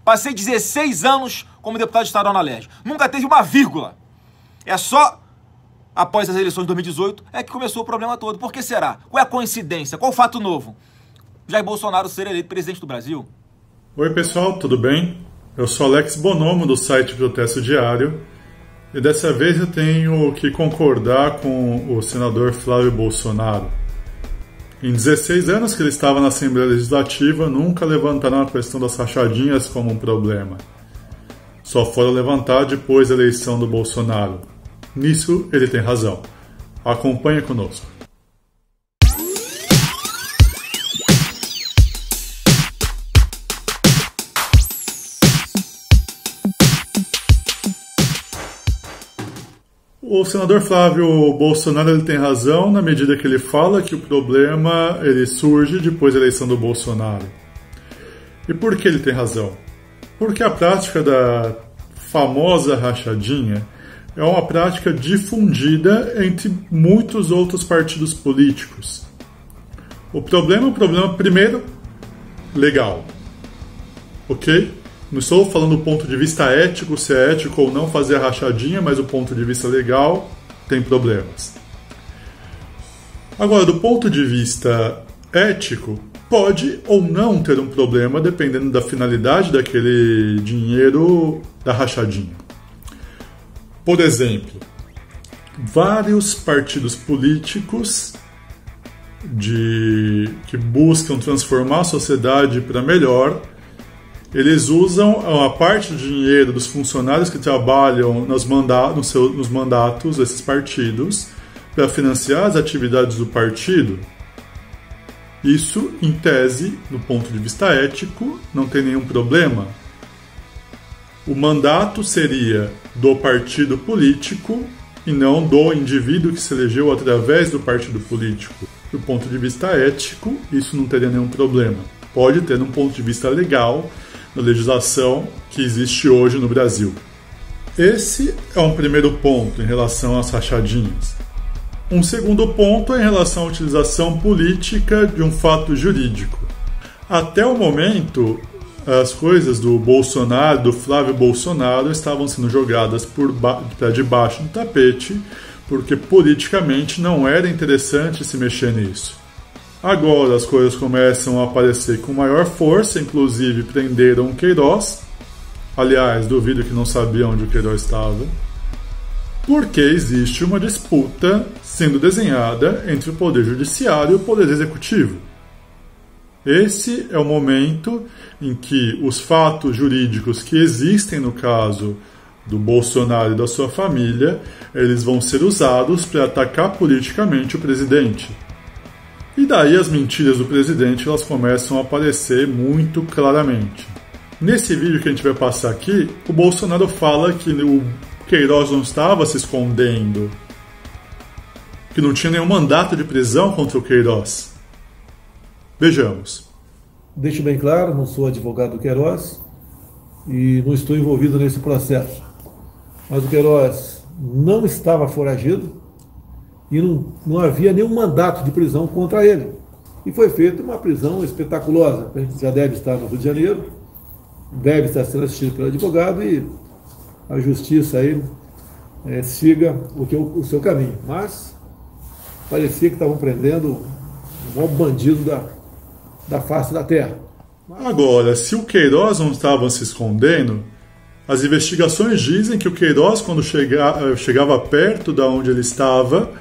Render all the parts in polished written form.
Passei 16 anos como deputado estadual na Alerj. Nunca teve uma vírgula. É só após as eleições de 2018 é que começou o problema todo. Por que será? Qual é a coincidência? Qual o fato novo? Jair Bolsonaro ser eleito presidente do Brasil? Oi pessoal, tudo bem? Eu sou Alex Bonomo do site Protesto Diário e dessa vez eu tenho que concordar com o senador Flávio Bolsonaro. Em 16 anos que ele estava na Assembleia Legislativa, nunca levantaram a questão das rachadinhas como um problema. Só foram levantar depois da eleição do Bolsonaro. Nisso ele tem razão. Acompanhe conosco. O senador Flávio Bolsonaro ele tem razão na medida que ele fala que o problema ele surge depois da eleição do Bolsonaro. E por que ele tem razão? Porque a prática da famosa rachadinha é uma prática difundida entre muitos outros partidos políticos. O problema é um problema, primeiro, legal. Ok? Não estou falando do ponto de vista ético, se é ético ou não fazer a rachadinha, mas do ponto de vista legal, tem problemas. Agora, do ponto de vista ético, pode ou não ter um problema, dependendo da finalidade daquele dinheiro da rachadinha. Por exemplo, vários partidos políticos que buscam transformar a sociedade para melhor, eles usam a parte do dinheiro dos funcionários que trabalham nos mandatos desses partidos para financiar as atividades do partido. Isso, em tese, do ponto de vista ético, não tem nenhum problema. O mandato seria do partido político e não do indivíduo que se elegeu através do partido político. Do ponto de vista ético, isso não teria nenhum problema. Pode ter, um ponto de vista legal, na legislação que existe hoje no Brasil. Esse é um primeiro ponto em relação às rachadinhas. Um segundo ponto é em relação à utilização política de um fato jurídico. Até o momento, as coisas do Bolsonaro, do Flávio Bolsonaro, estavam sendo jogadas para debaixo do tapete, porque politicamente não era interessante se mexer nisso. Agora as coisas começam a aparecer com maior força, inclusive prenderam o Queiroz. Aliás, duvido que não sabiam onde o Queiroz estava. Porque existe uma disputa sendo desenhada entre o Poder Judiciário e o Poder Executivo. Esse é o momento em que os fatos jurídicos que existem no caso do Bolsonaro e da sua família, eles vão ser usados para atacar politicamente o presidente. E daí as mentiras do presidente elas começam a aparecer muito claramente. Nesse vídeo que a gente vai passar aqui, o Bolsonaro fala que o Queiroz não estava se escondendo, que não tinha nenhum mandato de prisão contra o Queiroz. Vejamos. Deixo bem claro, não sou advogado do Queiroz e não estou envolvido nesse processo. Mas o Queiroz não estava foragido e não havia nenhum mandato de prisão contra ele. E foi feita uma prisão espetaculosa. A gente já deve estar no Rio de Janeiro, deve estar sendo assistido pelo advogado e a justiça aí siga o seu caminho. Mas parecia que estavam prendendo o maior bandido da face da terra. Agora, se o Queiroz não estava se escondendo, as investigações dizem que o Queiroz, quando chegava perto de onde ele estava,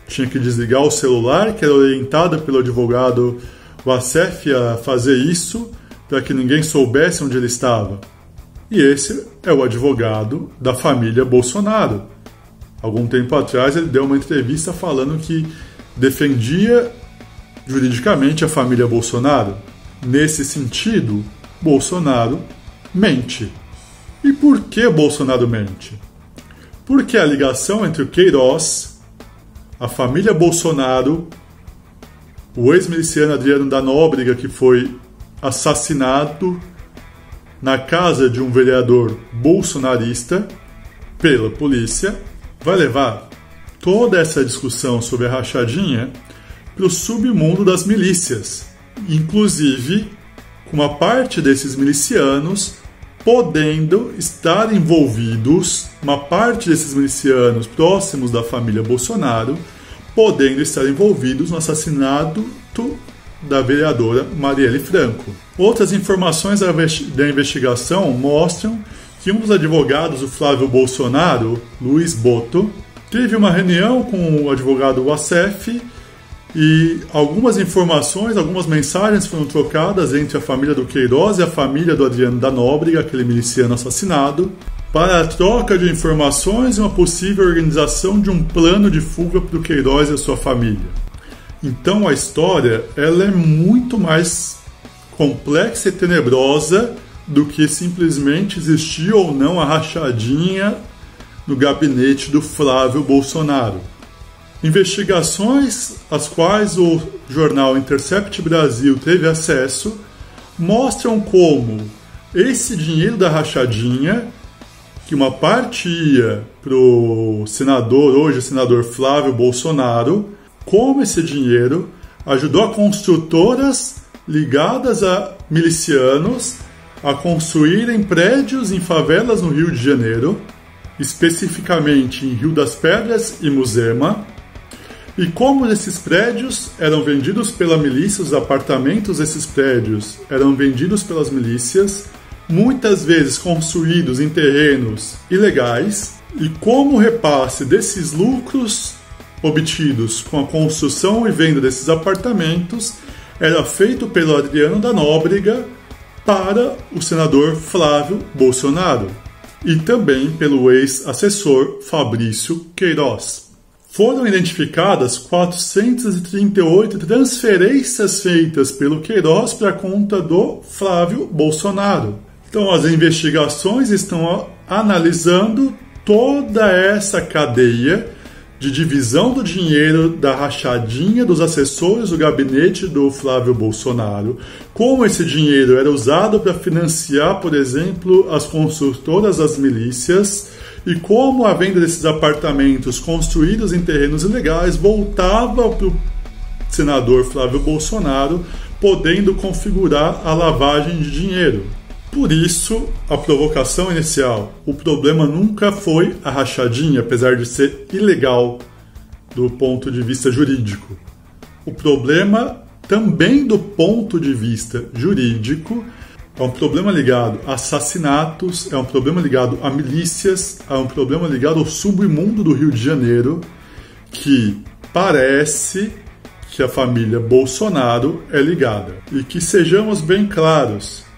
tinha que desligar o celular, que era orientado pelo advogado Wassef a fazer isso para que ninguém soubesse onde ele estava. E esse é o advogado da família Bolsonaro. Algum tempo atrás ele deu uma entrevista falando que defendia juridicamente a família Bolsonaro. Nesse sentido, Bolsonaro mente. E por que Bolsonaro mente? Porque a ligação entre o Queiroz, a família Bolsonaro, o ex-miliciano Adriano da Nóbrega, que foi assassinado na casa de um vereador bolsonarista pela polícia, vai levar toda essa discussão sobre a rachadinha para o submundo das milícias, inclusive com uma parte desses milicianos podendo estar envolvidos, uma parte desses milicianos próximos da família Bolsonaro, podendo estar envolvidos no assassinato da vereadora Marielle Franco. Outras informações da investigação mostram que um dos advogados do Flávio Bolsonaro, Luiz Boto, teve uma reunião com o advogado Wassef e algumas informações, algumas mensagens foram trocadas entre a família do Queiroz e a família do Adriano da Nóbrega, aquele miliciano assassinado, para a troca de informações e uma possível organização de um plano de fuga para o Queiroz e a sua família. Então a história ela é muito mais complexa e tenebrosa do que simplesmente existir ou não a rachadinha no gabinete do Flávio Bolsonaro. Investigações às quais o jornal Intercept Brasil teve acesso mostram como esse dinheiro da rachadinha, que uma parte ia para o senador, hoje senador Flávio Bolsonaro, como esse dinheiro ajudou a construtoras ligadas a milicianos a construírem prédios em favelas no Rio de Janeiro, especificamente em Rio das Pedras e Muzema, e como esses prédios eram vendidos pela milícia, os apartamentos desses prédios eram vendidos pelas milícias, muitas vezes construídos em terrenos ilegais, e como o repasse desses lucros obtidos com a construção e venda desses apartamentos era feito pelo Adriano da Nóbrega para o senador Flávio Bolsonaro e também pelo ex-assessor Fabrício Queiroz. Foram identificadas 438 transferências feitas pelo Queiroz para a conta do Flávio Bolsonaro. Então as investigações estão analisando toda essa cadeia de divisão do dinheiro da rachadinha dos assessores do gabinete do Flávio Bolsonaro, como esse dinheiro era usado para financiar, por exemplo, as construtoras das milícias, e como a venda desses apartamentos construídos em terrenos ilegais voltava para o senador Flávio Bolsonaro, podendo configurar a lavagem de dinheiro. Por isso, a provocação inicial, o problema nunca foi a rachadinha, apesar de ser ilegal do ponto de vista jurídico. O problema, também do ponto de vista jurídico, é um problema ligado a assassinatos, é um problema ligado a milícias, é um problema ligado ao submundo do Rio de Janeiro, que parece que a família Bolsonaro é ligada. E que sejamos bem claros,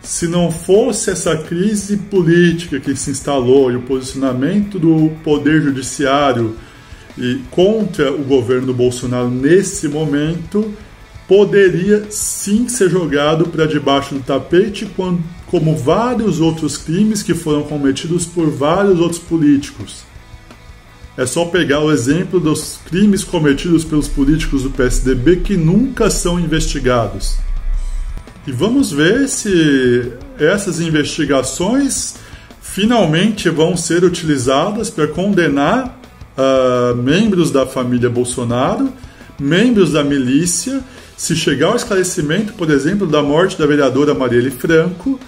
se não fosse essa crise política que se instalou e o posicionamento do Poder Judiciário e contra o governo Bolsonaro nesse momento, poderia sim ser jogado para debaixo do tapete, como vários outros crimes que foram cometidos por vários outros políticos. É só pegar o exemplo dos crimes cometidos pelos políticos do PSDB que nunca são investigados. E vamos ver se essas investigações finalmente vão ser utilizadas para condenar membros da família Bolsonaro, membros da milícia, se chegar ao esclarecimento, por exemplo, da morte da vereadora Marielle Franco,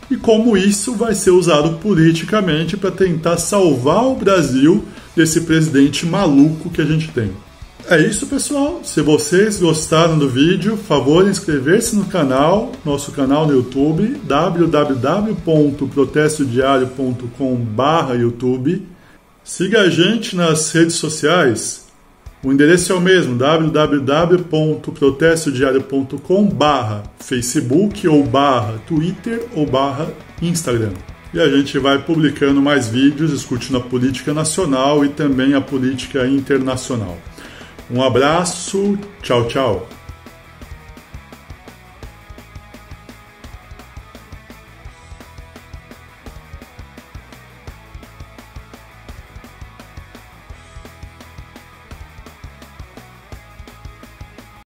e como isso vai ser usado politicamente para tentar salvar o Brasil desse presidente maluco que a gente tem. É isso, pessoal. Se vocês gostaram do vídeo, favor inscrever-se no canal, nosso canal no YouTube, www.protestodiario.com/YouTube. Siga a gente nas redes sociais. O endereço é o mesmo, www.protestodiario.com/Facebook ou /Twitter ou /Instagram. E a gente vai publicando mais vídeos discutindo a política nacional e também a política internacional. Um abraço, tchau, tchau.